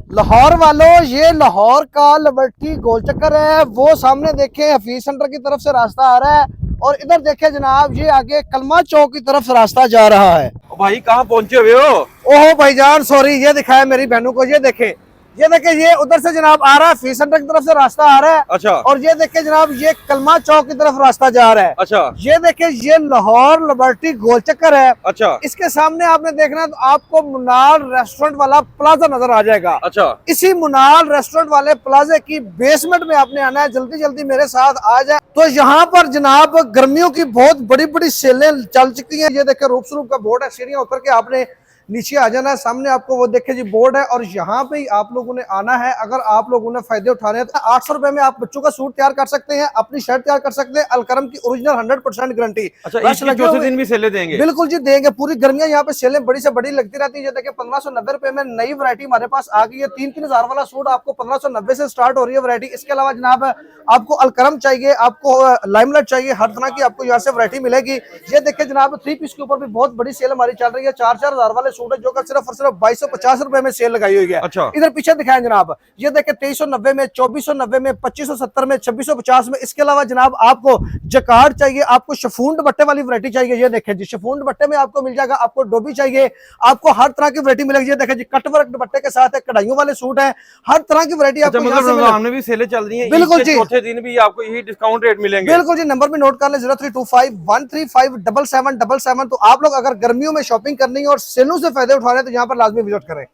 लाहौर वालों, ये लाहौर का लिबर्टी गोल चक्कर है। वो सामने देखे हफीज सेंटर की तरफ से रास्ता आ रहा है और इधर देखे जनाब ये आगे कलमा चौक की तरफ से रास्ता जा रहा है। भाई कहाँ पहुंचे हुए हो? ओहो भाईजान सॉरी, ये दिखाया मेरी बहनों को। ये देखे ये उधर से जनाब आ रहा है, हफीज सेंटर की तरफ से रास्ता आ रहा है। अच्छा। और ये देखे जनाब ये कलमा चौक की तरफ रास्ता जा रहा है। अच्छा। ये देखे ये लाहौर लिबर्टी गोल चक्कर है। अच्छा। इसके सामने आपने देखना तो आपको मुनाल रेस्टोरेंट वाला प्लाजा नजर आ जाएगा। अच्छा। इसी मुनाल रेस्टोरेंट वाले प्लाजे की बेसमेंट में आपने आना है। जल्दी जल्दी मेरे साथ आ जाए। तो यहाँ पर जनाब गर्मियों की बहुत बड़ी बड़ी सेलें चल चुकी हैं। ये देखे रूप स्वरूप का बोर्ड है, सीढ़ियां उतर के आपने नीचे आ जाना है। सामने आपको वो देखे जी बोर्ड है और यहाँ पे ही आप लोगों ने आना है। अगर आप लोगों ने फायदे उठाने हैं तो 800 रुपए में आप बच्चों का सूट तैयार कर सकते हैं, अपनी शर्ट तैयार कर सकते हैं। अलकरम की ओरिजिनल 100% गारंटी। अच्छा, चौथे दिन भी सेले देंगे? बिल्कुल जी देंगे। पूरी गर्मियां यहाँ पे सेलें बड़ी से बड़ी लगती रहती है। देखिए 1590 रुपए में नई वैरायटी हमारे पास आ गई है। 3-3 हजार वाला सूट आपको 1590 से स्टार्ट हो रही है वैरायटी। इसके अलावा जनाब आपको अलकरम चाहिए, आपको लाइमलाइट चाहिए, हर तरह की आपको यहाँ से वैरायटी मिलेगी। ये देखिए जनाब 3 पीस के ऊपर भी बहुत बड़ी सेल हमारी चल रही है। 4-4 हजार वाले सूट है जो कि सिर्फ 2250 रुपए में सेल लगाई हुई है। अच्छा। इधर पीछे दिखाएं जनाब, ये देखें 2390 में, 2490 में, 2570 में, 2650 में। इसके अलावा जनाब आपको जकार्ड चाहिए, आपको शफून दुपट्टे वाली वैरायटी चाहिए। ये देखें जी शफून दुपट्टे में आपको मिल जाएगा। आपको डोबी चाहिए, आपको हर तरह की वैरायटी मिलेगी। ये देखें जी कटवर्क दुपट्टे के साथ है, कढ़ाइयों वाले सूट है, हर तरह की वैरायटी आपको मतलब रमजान में भी सेलें चल रही हैं? बिल्कुल जी, चौथे दिन भी आपको यही डिस्काउंट रेट मिलेंगे? बिल्कुल जी। नंबर भी नोट कर ले 0325135777। तो आप लोग अगर गर्मियों में शॉपिंग करनी है और सेलों से फायदे उठाने हैं तो यहाँ पर लाजमी विजिट करें।